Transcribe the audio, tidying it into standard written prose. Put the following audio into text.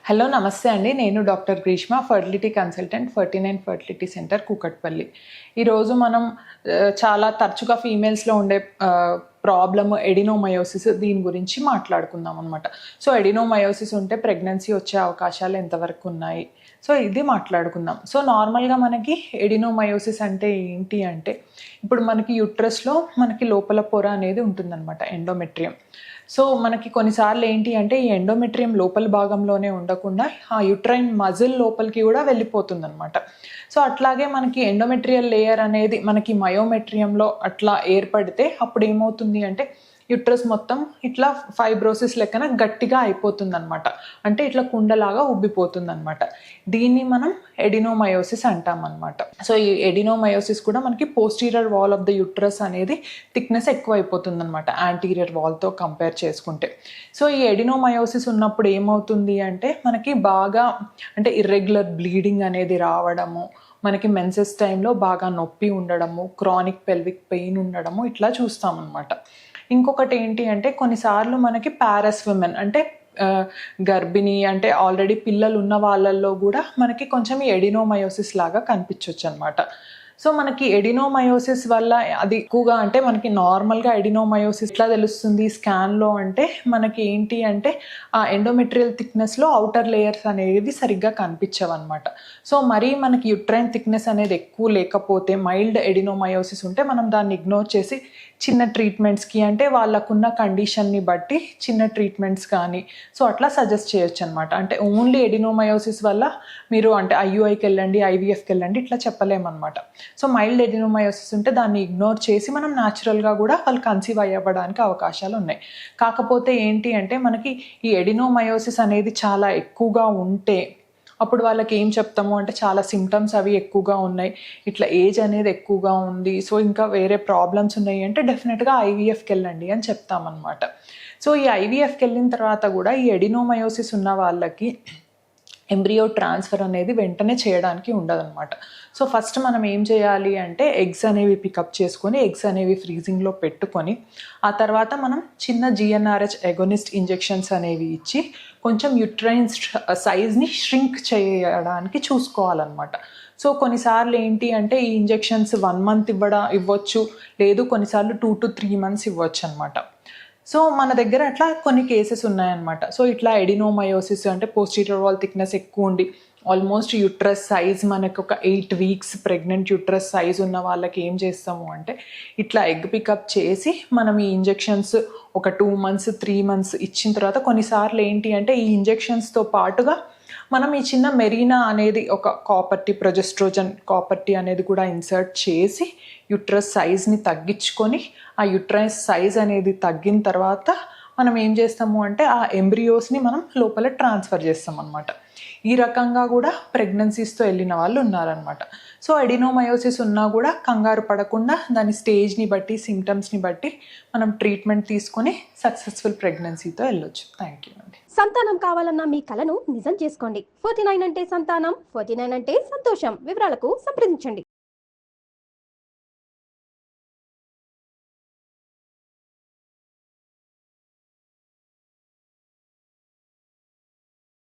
Hello నమస్తే అండి. నేను doctor Greeshma, fertility consultant, 49 fertility centre Kukatpally. ఈరోజు మనం చాలా తరచుగా ఫీమేల్స్‌లో ఉండే ప్రాబ్లమ్ ఎడినోమయోసిస్, దీని గురించి మాట్లాడుకుందాం అనమాట. సో ఎడినోమయోసిస్ ఉంటే ప్రెగ్నెన్సీ వచ్చే అవకాశాలు ఎంతవరకు ఉన్నాయి? సో ఇది మాట్లాడుకుందాం. సో నార్మల్‌గా మనకి ఎడినోమయోసిస్ అంటే ఏంటి అంటే, ఇప్పుడు మనకి యూట్రస్‌లో మనకి లోపల పొర అనేది ఉంటుందన్నమాట, ఎండోమెట్రియం. సో మనకి కొన్నిసార్లు ఏంటి అంటే, ఈ ఎండోమెట్రియం లోపల భాగంలోనే ఉండకుండా ఆ యుట్రైన్ మజిల్ లోపలికి కూడా వెళ్ళిపోతుందన్నమాట. సో అట్లాగే మనకి ఎండోమెట్రియల్ లేయర్ అనేది మనకి మయోమెట్రియంలో అట్లా ఏర్పడితే అప్పుడు ఏమవుతుంది అంటే, యుట్రస్ మొత్తం ఇట్లా ఫైబ్రోసిస్ లెక్కన గట్టిగా అయిపోతుందన్నమాట. అంటే ఇట్లా కుండలాగా ఉబ్బిపోతుందన్నమాట. దీన్ని మనం ఎడినోమయోసిస్ అంటామన్నమాట. సో ఈ ఎడినోమయోసిస్ కూడా మనకి posterior wall of the uterus అనేది థిక్నెస్ ఎక్కువ అయిపోతుందన్నమాట, యాంటీరియర్ వాల్తో కంపేర్ చేసుకుంటే. సో ఈ ఎడినోమయోసిస్ ఉన్నప్పుడు ఏమవుతుంది అంటే, మనకి బాగా అంటే ఇర్రెగ్యులర్ బ్లీడింగ్ అనేది రావడము, మనకి మెన్సెస్ టైంలో బాగా నొప్పి ఉండడము, క్రానిక్ పెల్విక్ పెయిన్ ఉండడము ఇట్లా చూస్తామన్నమాట. ఇంకొకటి ఏంటి అంటే, కొన్నిసార్లు మనకి పారస్ విమెన్ అంటే గర్భిణీ అంటే ఆల్రెడీ పిల్లలు ఉన్న వాళ్ళల్లో కూడా మనకి కొంచెం ఈ ఎడినోమయోసిస్ లాగా కనిపించవచ్చు అనమాట. సో మనకి ఎడినోమయోసిస్ వల్ల అది ఎక్కువగా అంటే మనకి నార్మల్గా ఎడినోమయోసిస్ ఎట్లా తెలుస్తుంది స్కాన్లో అంటే, మనకి ఏంటి అంటే ఆ ఎండోమెట్రియల్ థిక్నెస్లో అవుటర్ లేయర్స్ అనేవి సరిగ్గా కనిపించవు అనమాట. సో మరీ మనకి యుట్రైన్ థిక్నెస్ అనేది ఎక్కువ లేకపోతే, మైల్డ్ ఎడినోమయోసిస్ ఉంటే మనం దాన్ని ఇగ్నోర్ చేసి చిన్న ట్రీట్మెంట్స్కి అంటే వాళ్ళకున్న కండిషన్ని బట్టి చిన్న ట్రీట్మెంట్స్ కానీ సో అట్లా సజెస్ట్ చేయొచ్చు అనమాట. అంటే ఓన్లీ ఎడినోమయోసిస్ వల్ల మీరు అంటే ఐయుఐకి వెళ్ళండి, ఐవీఎఫ్కి వెళ్ళండి ఇట్లా చెప్పలేమన్నమాట. సో మైల్డ్ ఎడినోమయోసిస్ ఉంటే దాన్ని ఇగ్నోర్ చేసి మనం న్యాచురల్గా కూడా వాళ్ళు కన్సీవ్ అవ్వడానికి అవకాశాలు ఉన్నాయి. కాకపోతే ఏంటి అంటే, మనకి ఈ ఎడినోమయోసిస్ అనేది చాలా ఎక్కువగా ఉంటే అప్పుడు వాళ్ళకి ఏం చెప్తాము అంటే, చాలా సిమ్టమ్స్ అవి ఎక్కువగా ఉన్నాయి, ఇట్లా ఏజ్ అనేది ఎక్కువగా ఉంది, సో ఇంకా వేరే ప్రాబ్లమ్స్ ఉన్నాయి అంటే డెఫినెట్గా ఐవీఎఫ్కి వెళ్ళండి అని చెప్తామన్నమాట. సో ఈ ఐవీఎఫ్కి వెళ్ళిన తర్వాత కూడా ఈ ఎడినోమయోసిస్ ఉన్న వాళ్ళకి ఎంబ్రియో ట్రాన్స్ఫర్ అనేది వెంటనే చేయడానికి ఉండదన్నమాట. సో ఫస్ట్ మనం ఏం చేయాలి అంటే, ఎగ్స్ అనేవి పికప్ చేసుకొని ఎగ్స్ అనేవి ఫ్రీజింగ్లో పెట్టుకొని ఆ తర్వాత మనం చిన్న జిఎన్ఆర్హెచ్ ఎగోనిస్ట్ ఇంజెక్షన్స్ అనేవి ఇచ్చి కొంచెం యుట్రైన్ సైజ్ని ష్రింక్ చేయడానికి చూసుకోవాలన్నమాట. సో కొన్నిసార్లు ఏంటి అంటే, ఈ ఇంజెక్షన్స్ 1 month ఇవ్వచ్చు, లేదు కొన్నిసార్లు 2 to 3 months ఇవ్వచ్చు అనమాట. సో మన దగ్గర అట్లా కొన్ని కేసెస్ ఉన్నాయన్నమాట. సో ఇట్లా ఎడినోమయోసిస్ అంటే పోస్టీరియర్ వాల్ థిక్నెస్ ఎక్కువ ఉండి ఆల్మోస్ట్ యుట్రస్ సైజ్ మనకు ఒక 8 weeks ప్రెగ్నెంట్ యుట్రస్ సైజ్ ఉన్న వాళ్ళకి ఏం చేస్తాము అంటే, ఇట్లా ఎగ్ పికప్ చేసి మనం ఈ ఇంజెక్షన్స్ ఒక 2 months 3 months ఇచ్చిన తర్వాత కొన్నిసార్లు ఏంటి అంటే, ఈ ఇంజెక్షన్స్తో పాటుగా మనం ఈ చిన్న మెరీనా అనేది ఒక కాపర్టీ, ప్రొజెస్ట్రోజన్ కాపర్టీ అనేది కూడా ఇన్సర్ట్ చేసి యుట్రస్ సైజ్ని తగ్గించుకొని ఆ యుట్రస్ సైజ్ అనేది తగ్గిన తర్వాత మనం ఏం చేస్తాము అంటే, ఆ ఎంబ్రియోస్ని మనం లోపల ట్రాన్స్ఫర్ చేస్తాం అనమాట. ఈ రకంగా కూడా ప్రెగ్నెన్సీస్తో వెళ్ళిన వాళ్ళు ఉన్నారనమాట. సో ఎడినోమయోసిస్ ఉన్నా కూడా కంగారు పడకుండా దాని స్టేజ్ని బట్టి, సిమ్టమ్స్ని బట్టి మనం ట్రీట్మెంట్ తీసుకొని సక్సెస్ఫుల్ ప్రెగ్నెన్సీతో వెళ్ళొచ్చు. థ్యాంక్ యూ అండి. సంతానం కావాలన్న మీ కలను నిజం చేసుకోండి. 49 అంటే సంతానం, 49 అంటే సంతోషం. వివరాలకు సంప్రదించండి.